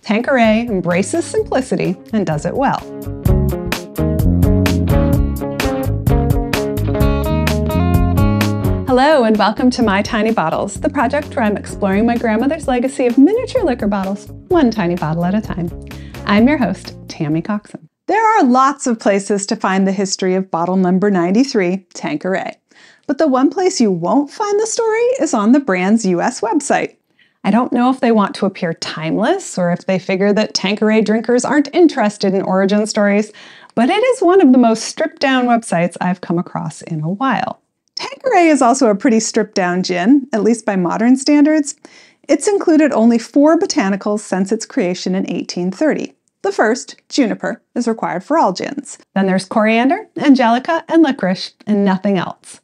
Tanqueray embraces simplicity and does it well. Hello and welcome to My Tiny Bottles, the project where I'm exploring my grandmother's legacy of miniature liquor bottles, one tiny bottle at a time. I'm your host, Tammy Coxon. There are lots of places to find the history of bottle number 93, Tanqueray. But the one place you won't find the story is on the brand's US website. I don't know if they want to appear timeless or if they figure that Tanqueray drinkers aren't interested in origin stories, but it is one of the most stripped-down websites I've come across in a while. Tanqueray is also a pretty stripped-down gin, at least by modern standards. It's included only 4 botanicals since its creation in 1830. The first, juniper, is required for all gins. Then there's coriander, angelica, and licorice, and nothing else.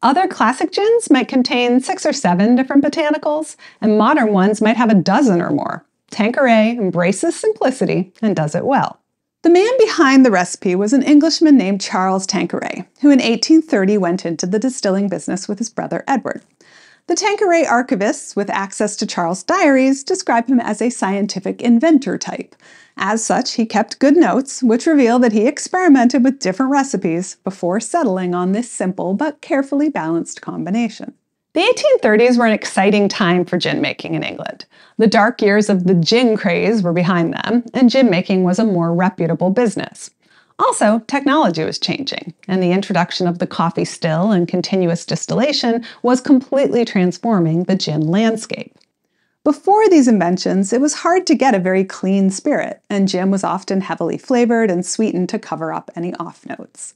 Other classic gins might contain 6 or 7 different botanicals, and modern ones might have a dozen or more. Tanqueray embraces simplicity and does it well. The man behind the recipe was an Englishman named Charles Tanqueray, who in 1830 went into the distilling business with his brother Edward. The Tanqueray archivists, with access to Charles' diaries, describe him as a scientific inventor type. As such, he kept good notes, which reveal that he experimented with different recipes before settling on this simple but carefully balanced combination. The 1830s were an exciting time for gin making in England. The dark years of the gin craze were behind them, and gin making was a more reputable business. Also, technology was changing, and the introduction of the coffee still and continuous distillation was completely transforming the gin landscape. Before these inventions, it was hard to get a very clean spirit, and gin was often heavily flavored and sweetened to cover up any off notes.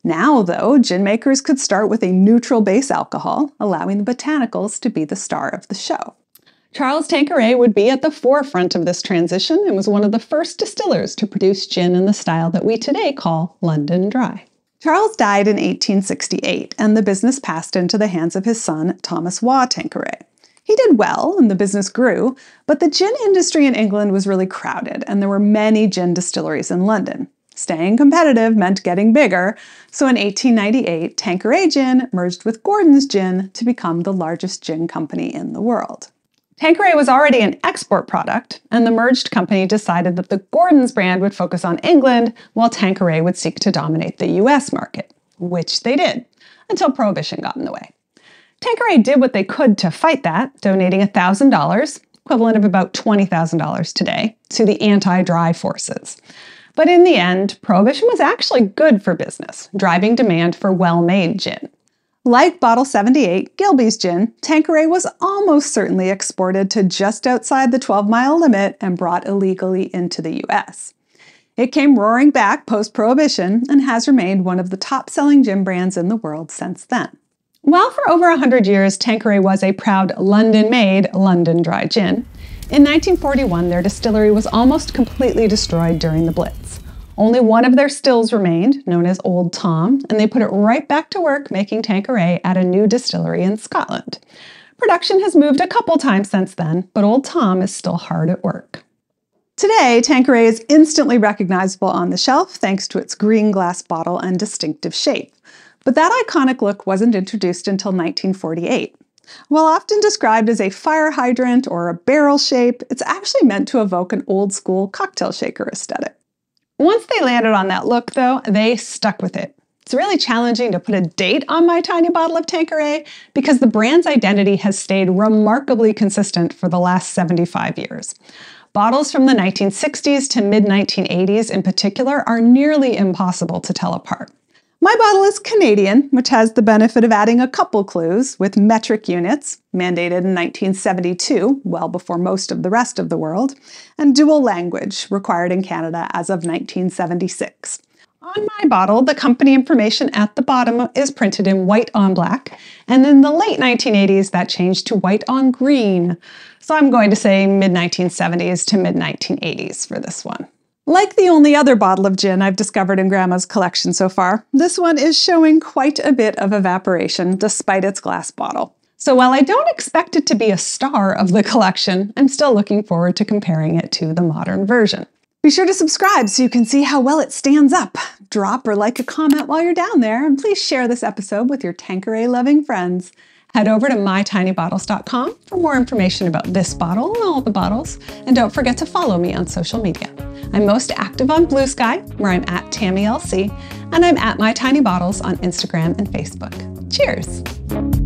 Now, though, gin makers could start with a neutral base alcohol, allowing the botanicals to be the star of the show. Charles Tanqueray would be at the forefront of this transition and was one of the first distillers to produce gin in the style that we today call London Dry. Charles died in 1868, and the business passed into the hands of his son, Thomas Tanqueray. He did well, and the business grew, but the gin industry in England was really crowded, and there were many gin distilleries in London. Staying competitive meant getting bigger, so in 1898, Tanqueray Gin merged with Gordon's Gin to become the largest gin company in the world. Tanqueray was already an export product, and the merged company decided that the Gordon's brand would focus on England, while Tanqueray would seek to dominate the US market, which they did, until Prohibition got in the way. Tanqueray did what they could to fight that, donating $1,000, equivalent of about $20,000 today, to the anti-dry forces. But in the end, Prohibition was actually good for business, driving demand for well-made gin. Like Bottle 78, Gilbey's gin, Tanqueray was almost certainly exported to just outside the 12-mile limit and brought illegally into the US. It came roaring back post-Prohibition and has remained one of the top-selling gin brands in the world since then. While for over 100 years Tanqueray was a proud London-made, London Dry gin, in 1941 their distillery was almost completely destroyed during the Blitz. Only one of their stills remained, known as Old Tom, and they put it right back to work making Tanqueray at a new distillery in Scotland. Production has moved a couple times since then, but Old Tom is still hard at work. Today, Tanqueray is instantly recognizable on the shelf thanks to its green glass bottle and distinctive shape. But that iconic look wasn't introduced until 1948. While often described as a fire hydrant or a barrel shape, it's actually meant to evoke an old-school cocktail shaker aesthetic. Once they landed on that look, though, they stuck with it. It's really challenging to put a date on my tiny bottle of Tanqueray because the brand's identity has stayed remarkably consistent for the last 75 years. Bottles from the 1960s to mid-1980s in particular are nearly impossible to tell apart. My bottle is Canadian, which has the benefit of adding a couple clues with metric units, mandated in 1972, well before most of the rest of the world, and dual language, required in Canada as of 1976. On my bottle, the company information at the bottom is printed in white on black, and in the late 1980s that changed to white on green. So I'm going to say mid-1970s to mid-1980s for this one. Like the only other bottle of gin I've discovered in Grandma's collection so far, this one is showing quite a bit of evaporation despite its glass bottle. So while I don't expect it to be a star of the collection, I'm still looking forward to comparing it to the modern version. Be sure to subscribe so you can see how well it stands up. Drop or like a comment while you're down there, and please share this episode with your Tanqueray-loving friends. Head over to mytinybottles.com for more information about this bottle and all the bottles, and don't forget to follow me on social media. I'm most active on Blue Sky, where I'm at TammyLC, and I'm at My Tiny Bottles on Instagram and Facebook. Cheers!